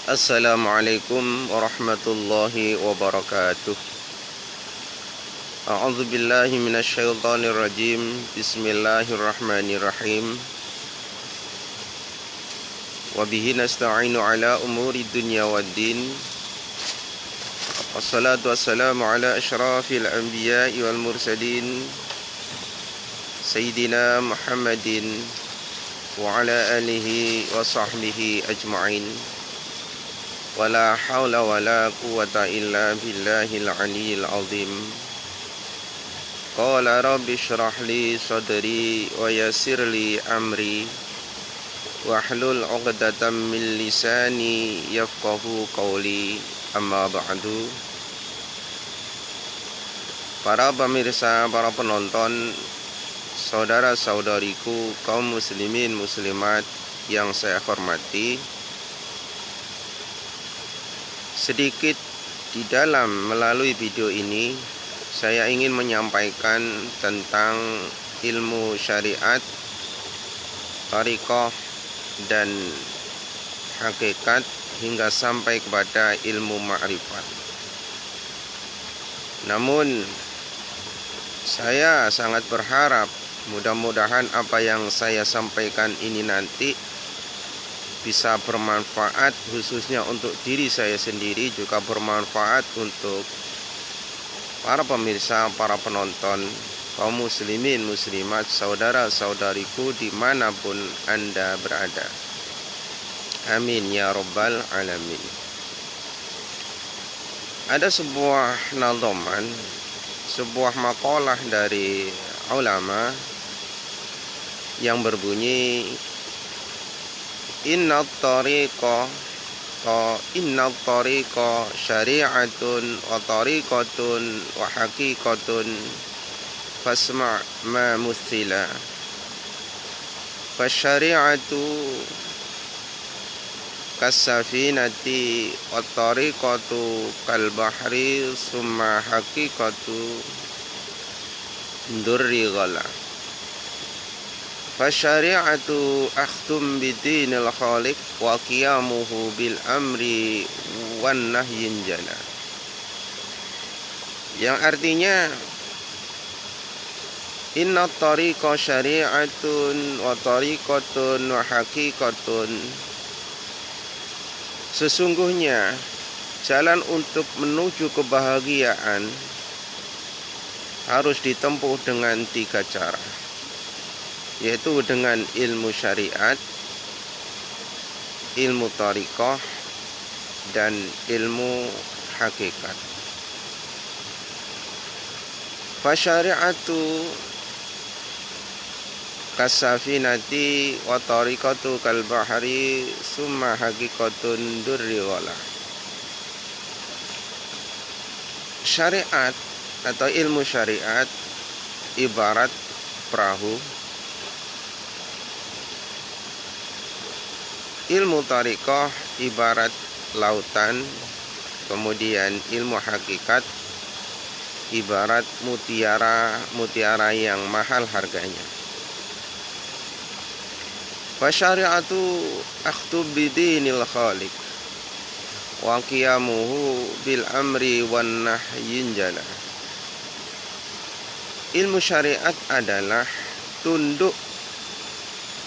Assalamualaikum warahmatullahi wabarakatuh. A'udzu billahi minasyaitonir rajim. Bismillahirrahmanirrahim. Wa bihi nasta'inu ala umuri dunya waddin. Wassalatu wassalamu ala asyrafil anbiya'i wal mursalin Sayyidina Muhammadin wa ala alihi wa sahbihi ajma'in. Wala haula wala quwwata illa billahil aliyyil azim. Qala rabbi shrah li sadri wa yassir li amri wahlul 'uqdatam min lisani yafqahu qawli. Amma ba'du. Para pemirsa, para penonton, saudara-saudariku kaum muslimin muslimat yang saya hormati, sedikit di dalam melalui video ini saya ingin menyampaikan tentang ilmu syariat, thariqah dan hakikat hingga sampai kepada ilmu ma'rifat. Namun saya sangat berharap mudah-mudahan apa yang saya sampaikan ini nanti bisa bermanfaat, khususnya untuk diri saya sendiri, juga bermanfaat untuk para pemirsa, para penonton, kaum muslimin, muslimat, saudara-saudariku dimanapun Anda berada. Amin ya rabbal alamin. Ada sebuah nadhaman, sebuah maqalah dari ulama yang berbunyi, Inna tariqa syari'atun wa tariqatun wa haqiqatun fasma' ma muthila. Fasyari'atu kasafinati wa tariqatu kal bahri summa haqiqatu durri ghala. Fasyari'atu akhdum bidinil khaliq wa qiyamuhu bil amri wan nahyin jana. Yang artinya, inna tariqa syari'atun wa tariqatun wa haqiqatun. Sesungguhnya jalan untuk menuju kebahagiaan harus ditempuh dengan 3 cara, yaitu dengan ilmu syariat, ilmu thariqah, dan ilmu hakikat. Fasyari'atu kasafinati wa tariqatu kal bahri summa haqiqatun durri wala. Syariat atau ilmu syariat ibarat perahu, ilmu thariqah ibarat lautan, kemudian ilmu hakikat ibarat mutiara yang mahal harganya. Fasyari'atu akhdub bidinil khaliq wa qiyamuhu bil amri wan nahyin jala. Ilmu syariat adalah tunduk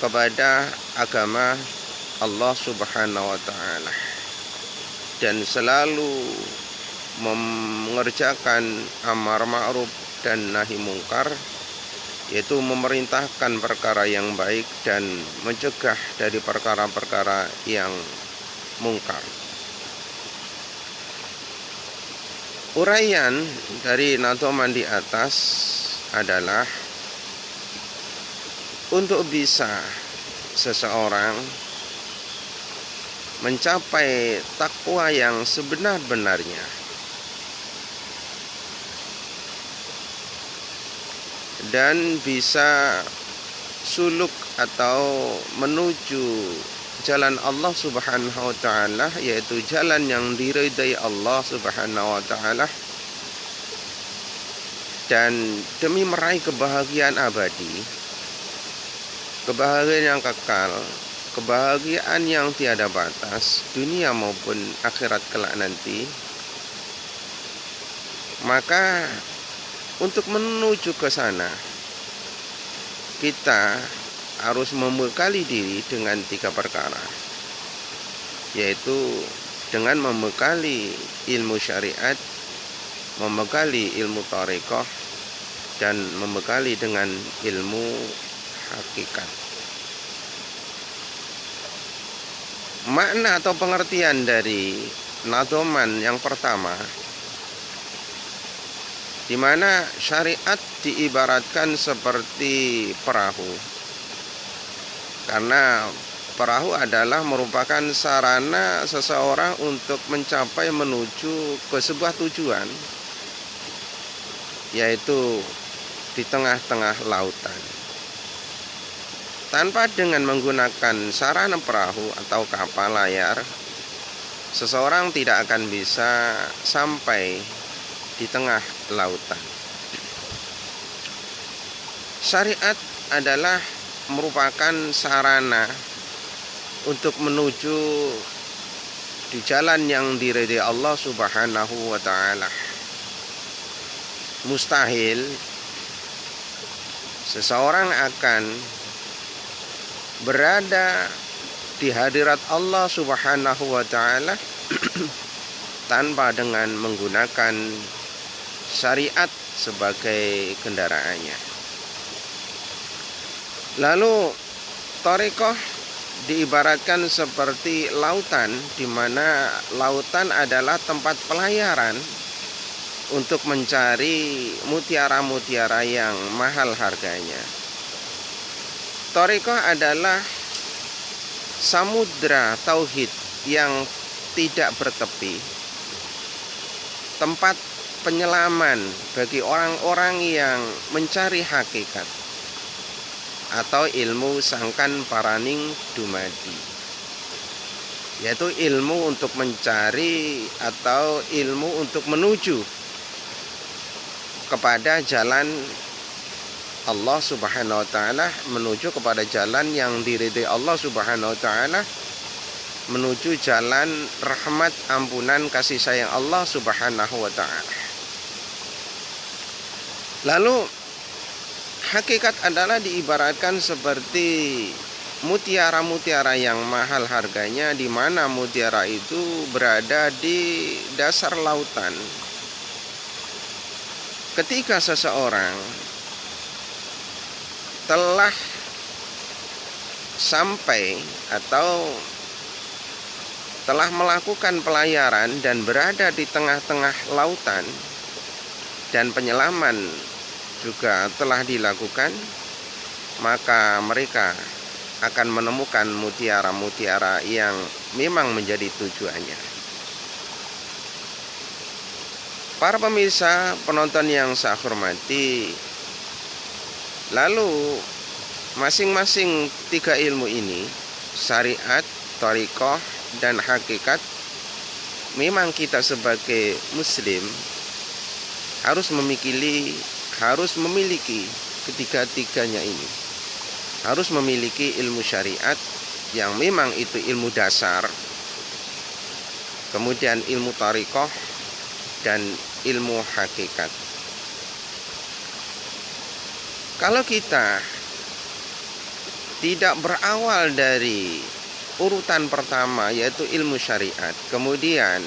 kepada agama Allah Subhanahu wa ta'ala dan selalu mengerjakan amar ma'ruf dan nahi mungkar, yaitu memerintahkan perkara yang baik dan mencegah dari perkara-perkara yang mungkar. Uraian dari nadhaman di atas adalah, untuk bisa seseorang mencapai takwa yang sebenar-benarnya dan bisa suluk atau menuju jalan Allah Subhanahu wa ta'ala, yaitu jalan yang diridai Allah Subhanahu wa ta'ala, dan demi meraih kebahagiaan abadi, kebahagiaan yang kekal, kebahagiaan yang tiada batas, dunia maupun akhirat kelak nanti, maka untuk menuju ke sana kita harus membekali diri dengan 3 perkara, yaitu dengan membekali ilmu syariat, membekali ilmu thariqah, dan membekali dengan ilmu hakikat. Makna atau pengertian dari nadhoman yang pertama, di mana syariat diibaratkan seperti perahu. Karena perahu adalah merupakan sarana seseorang untuk mencapai menuju ke sebuah tujuan, yaitu di tengah-tengah lautan. Tanpa dengan menggunakan sarana perahu atau kapal layar, seseorang tidak akan bisa sampai di tengah lautan. Syariat adalah merupakan sarana untuk menuju di jalan yang diridhai Allah Subhanahu wa taala. Mustahil seseorang akan berada di hadirat Allah Subhanahu wa taala tanpa dengan menggunakan syariat sebagai kendaraannya. Lalu thariqah diibaratkan seperti lautan, di mana lautan adalah tempat pelayaran untuk mencari mutiara-mutiara yang mahal harganya. Thariqah adalah samudra tauhid yang tidak bertepi, tempat penyelaman bagi orang-orang yang mencari hakikat atau ilmu sangkan paraning dumadi, yaitu ilmu untuk mencari atau ilmu untuk menuju kepada jalan Allah Subhanahu wa taala, menuju kepada jalan yang diridhai Allah Subhanahu wa taala, menuju jalan rahmat, ampunan, kasih sayang Allah Subhanahu wa taala. Lalu hakikat adalah diibaratkan seperti mutiara-mutiara yang mahal harganya, di mana mutiara itu berada di dasar lautan. Ketika seseorang telah sampai atau telah melakukan pelayaran dan berada di tengah-tengah lautan, dan penyelaman juga telah dilakukan, maka mereka akan menemukan mutiara-mutiara yang memang menjadi tujuannya. Para pemirsa, penonton yang saya hormati, lalu masing-masing 3 ilmu ini, syariat, thariqah, dan hakikat, memang kita sebagai muslim harus memiliki ketiga-tiganya ini. Harus memiliki ilmu syariat yang memang itu ilmu dasar, kemudian ilmu thariqah, dan ilmu hakikat. Kalau kita tidak berawal dari urutan pertama, yaitu ilmu syariat, kemudian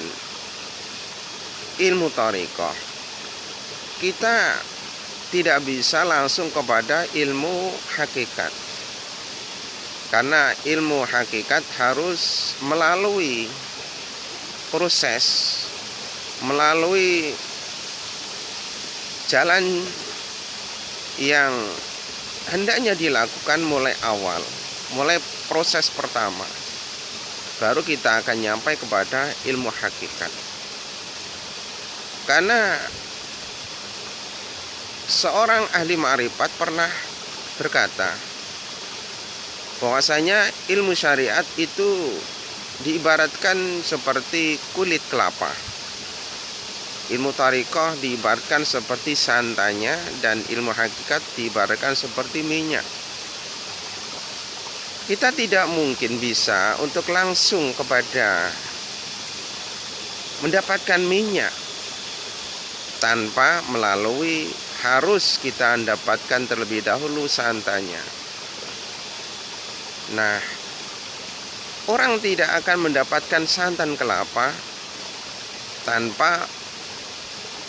ilmu thariqah, kita tidak bisa langsung kepada ilmu hakikat. Karena ilmu hakikat harus melalui proses, melalui jalan yang hendaknya dilakukan mulai awal, mulai proses pertama, baru kita akan nyampai kepada ilmu hakikat. Karena seorang ahli ma'rifat pernah berkata bahwasanya ilmu syariat itu diibaratkan seperti kulit kelapa, ilmu thariqah diibaratkan seperti santannya, dan ilmu hakikat diibaratkan seperti minyak. kita tidak mungkin bisa untuk langsung kepada mendapatkan minyak tanpa melalui, harus kita dapatkan terlebih dahulu santannya. Nah, orang tidak akan mendapatkan santan kelapa tanpa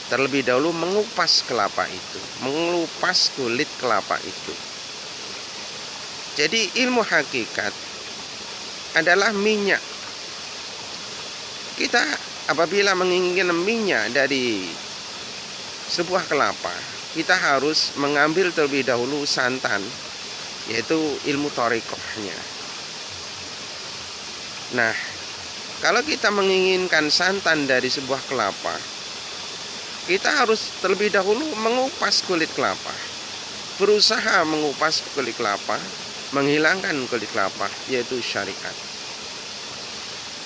terlebih dahulu mengupas kelapa itu, mengupas kulit kelapa itu. Jadi ilmu hakikat adalah minyak. Kita apabila menginginkan minyak dari sebuah kelapa, kita harus mengambil terlebih dahulu santan, yaitu ilmu thariqahnya. Nah, kalau kita menginginkan santan dari sebuah kelapa, kita harus terlebih dahulu mengupas kulit kelapa, berusaha mengupas kulit kelapa, menghilangkan kulit kelapa, yaitu syariat.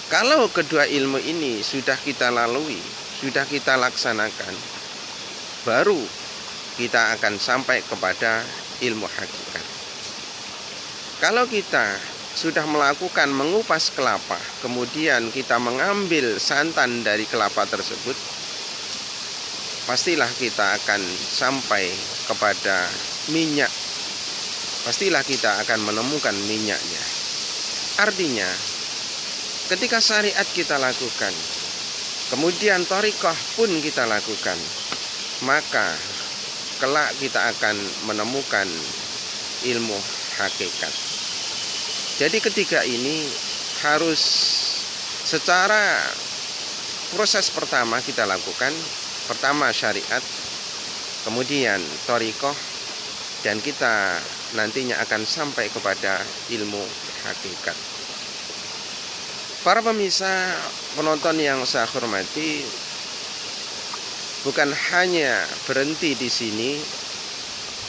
Kalau kedua ilmu ini sudah kita lalui, sudah kita laksanakan, baru kita akan sampai kepada ilmu hakikat. Kalau kita sudah melakukan mengupas kelapa, kemudian kita mengambil santan dari kelapa tersebut, pastilah kita akan sampai kepada minyak. Pastilah kita akan menemukan minyaknya. Artinya, ketika syariat kita lakukan, kemudian thariqah pun kita lakukan, maka kelak kita akan menemukan ilmu hakikat. Jadi ketiga ini harus secara proses pertama kita lakukan. Pertama syariat, kemudian thariqah, dan kita nantinya akan sampai kepada ilmu hakikat. Para pemirsa, penonton yang saya hormati, bukan hanya berhenti di sini,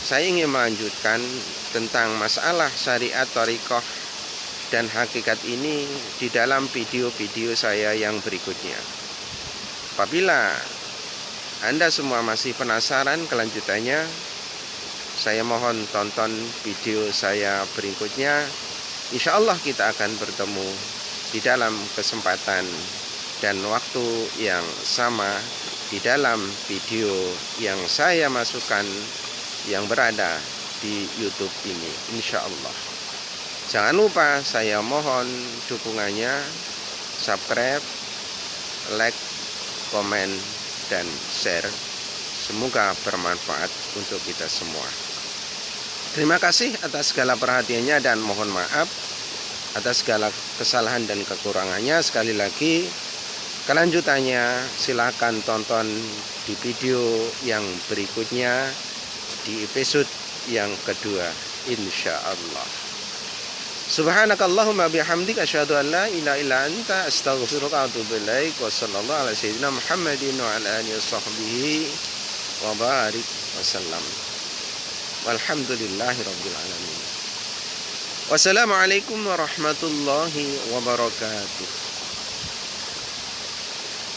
saya ingin melanjutkan tentang masalah syariat, thariqah, dan hakikat ini di dalam video-video saya yang berikutnya. Apabila Anda semua masih penasaran kelanjutannya, saya mohon tonton video saya berikutnya. Insya Allah kita akan bertemu di dalam kesempatan dan waktu yang sama di dalam video yang saya masukkan yang berada di YouTube ini, insya Allah. Jangan lupa saya mohon dukungannya, subscribe, like, komen, dan share. Semoga bermanfaat untuk kita semua. Terima kasih atas segala perhatiannya dan mohon maaf atas segala kesalahan dan kekurangannya. Sekali lagi, kelanjutannya silakan tonton di video yang berikutnya, di episode yang kedua, insya Allah. Subhanakallahumma bihamdika asyhadu an la ilaha illa anta astaghfiruka wa atubu ilaik. Wa sallallahu ala sayyidina Muhammadin wa ala alihi washabbihi wa barik wasallam. Walhamdulillahi rabbil alamin. Wassalamualaikum warahmatullahi wabarakatuh.